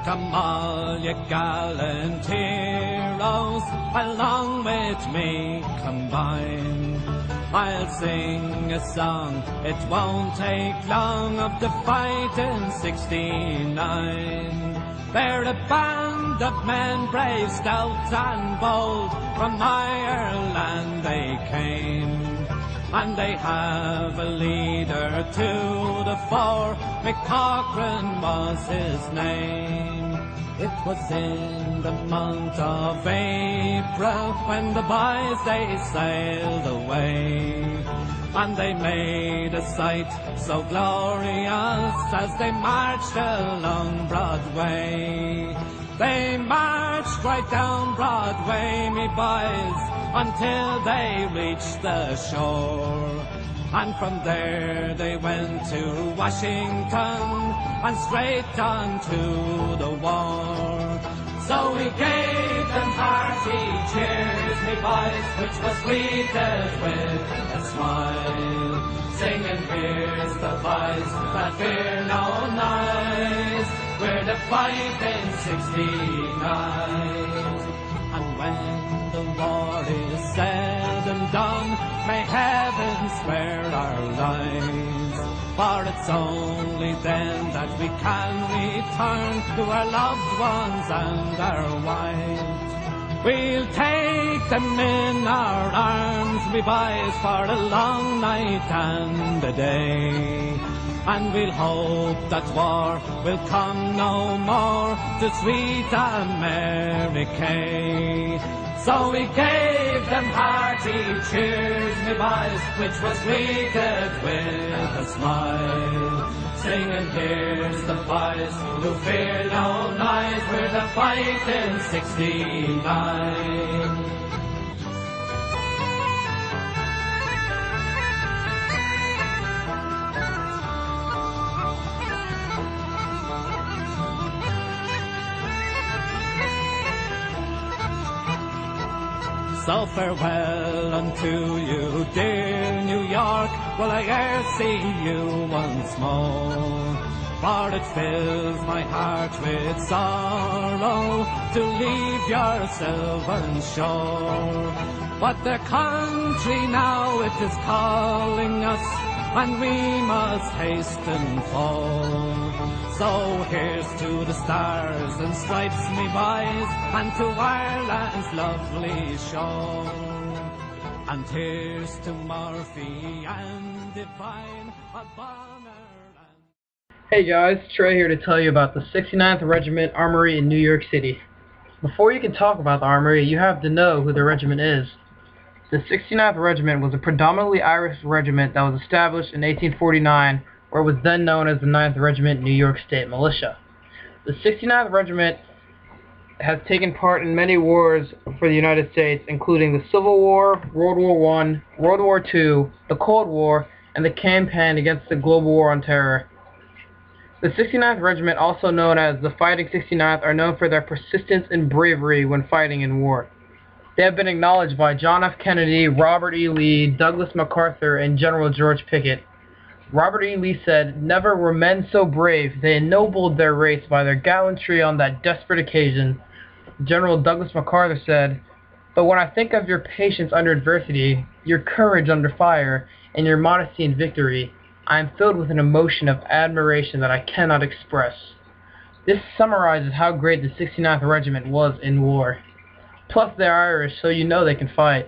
Come all ye gallant heroes, along with me combine. I'll sing a song, it won't take long, of the fight in '69. They're a band of men brave, stout and bold, from Ireland they came. And they have a leader to the fore, McCaughrean was his name. It was in the month of April when the boys they sailed away, and they made a sight so glorious as they marched along Broadway. They marched right down Broadway, me boys, until they reached the shore. And from there they went to Washington and straight on to the war. So we gave them hearty cheers, me boys, which was greeted with a smile, singing, here's the boys that fear no noise, we're the fight in '69. And when the war is said and done, may heaven spare our lives, for it's only then that we can return to our loved ones and our wives. We'll take them in our arms, we boys, for a long night and a day, and we'll hope that war will come no more to sweet America. So we gave them hearty cheers, me boys, which was greeted with a smile, singing, here's the boys who fear no noise, we're the fight in '69. So farewell unto you, dear New York, will I e'er see you once more? For it fills my heart with sorrow to leave your sylvan shore. But the country now, it is calling us, and we must hasten for. So here's to the stars and stripes, me boys, and to Ireland's lovely shore. And here's to Murphy and Divine, a Bonner and... Hey guys, Trey here to tell you about the 69th Regiment Armory in New York City. Before you can talk about the Armory, you have to know who the regiment is. The 69th Regiment was a predominantly Irish regiment that was established in 1849, where it was then known as the 9th Regiment New York State Militia. The 69th Regiment has taken part in many wars for the United States, including the Civil War, World War I, World War II, the Cold War, and the campaign against the Global War on Terror. The 69th Regiment, also known as the Fighting 69th, are known for their persistence and bravery when fighting in war. They have been acknowledged by John F. Kennedy, Robert E. Lee, Douglas MacArthur, and General George Pickett. Robert E. Lee said, "Never were men so brave. They ennobled their race by their gallantry on that desperate occasion." General Douglas MacArthur said, "But when I think of your patience under adversity, your courage under fire, and your modesty in victory, I am filled with an emotion of admiration that I cannot express." This summarizes how great the 69th Regiment was in war. Plus, they're Irish, so you know they can fight.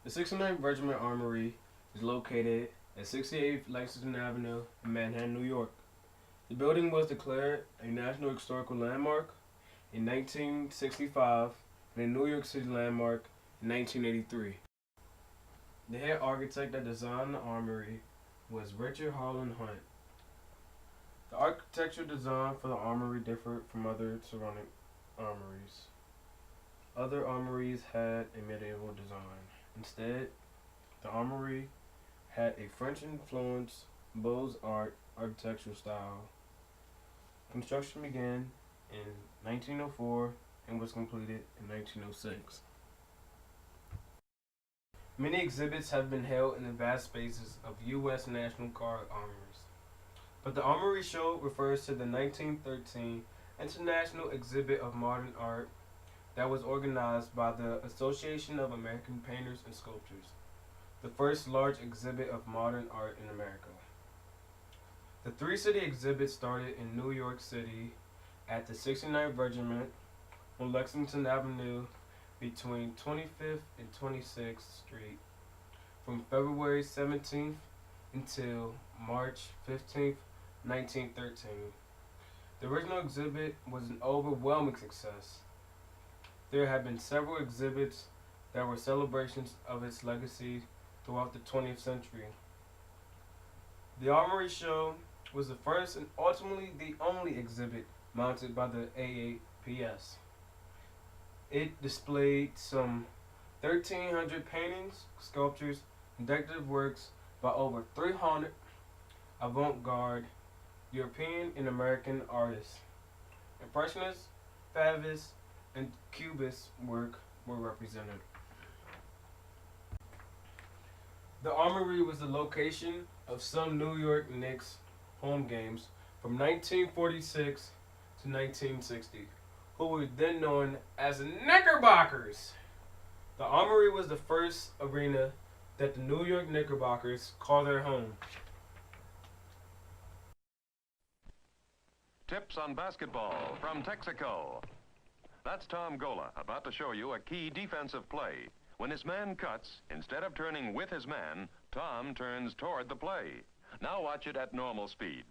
The 69th Regiment Armory is located at 68 Lexington Avenue in Manhattan, New York. The building was declared a National Historical Landmark in 1965 and a New York City Landmark in 1983. The head architect that designed the armory was Richard Harlan Hunt. The architectural design for the armory differed from other surrounding armories. Other armories had a medieval design. Instead, the armory had a French influence Beaux-Arts architectural style. Construction began in 1904 and was completed in 1906. Many exhibits have been held in the vast spaces of U.S. National Guard armories, but the Armory Show refers to the 1913 International Exhibit of Modern Art that was organized by the Association of American Painters and Sculptors, the first large exhibit of modern art in America. The three-city exhibit started in New York City at the 69th Regiment on Lexington Avenue between 25th and 26th Street from February 17th until March 15th, 1913. The original exhibit was an overwhelming success. There have been several exhibits that were celebrations of its legacy throughout the 20th century. The Armory Show was the first and ultimately the only exhibit mounted by the AAPS. It displayed some 1,300 paintings, sculptures, and decorative works by over 300 avant-garde European and American artists. Impressionists, Favists, and Cubist work were represented. The Armory was the location of some New York Knicks home games from 1946 to 1960, who were then known as the Knickerbockers. The Armory was the first arena that the New York Knickerbockers called their home. Tips on basketball from Texaco. That's Tom Gola about to show you a key defensive play. When his man cuts, instead of turning with his man, Tom turns toward the play. Now watch it at normal speed.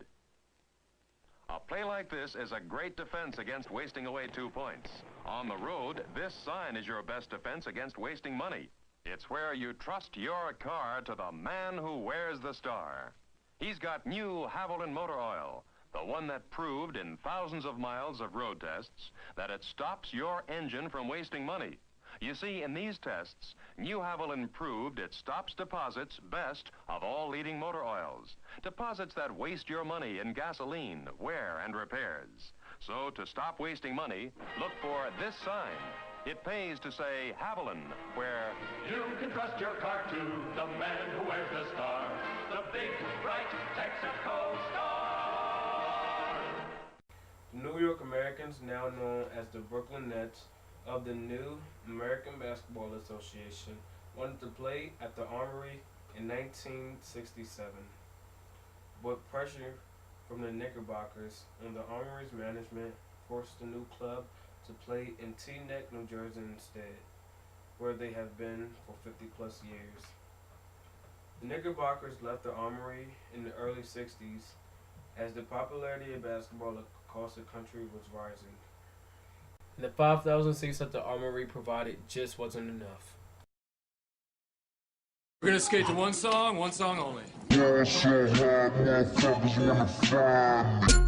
A play like this is a great defense against wasting away 2 points. On the road, this sign is your best defense against wasting money. It's where you trust your car to the man who wears the star. He's got new Haviland motor oil, the one that proved in thousands of miles of road tests that it stops your engine from wasting money. You see, in these tests, New Haviland proved it stops deposits best of all leading motor oils. Deposits that waste your money in gasoline, wear, and repairs. So to stop wasting money, look for this sign. It pays to say Haviland, where you can trust your car to the man who wears the star, the big, bright Texaco star. The New York Americans, now known as the Brooklyn Nets, of the new American Basketball Association, wanted to play at the Armory in 1967. But pressure from the Knickerbockers and the Armory's management forced the new club to play in Teaneck, New Jersey instead, where they have been for 50-plus years. The Knickerbockers left the Armory in the early 60s as the popularity of basketball across the country was rising. The 5,000 seats that the Armory provided just wasn't enough. We're gonna skate to one song only. Yeah, shit, motherfuckers wanna find me.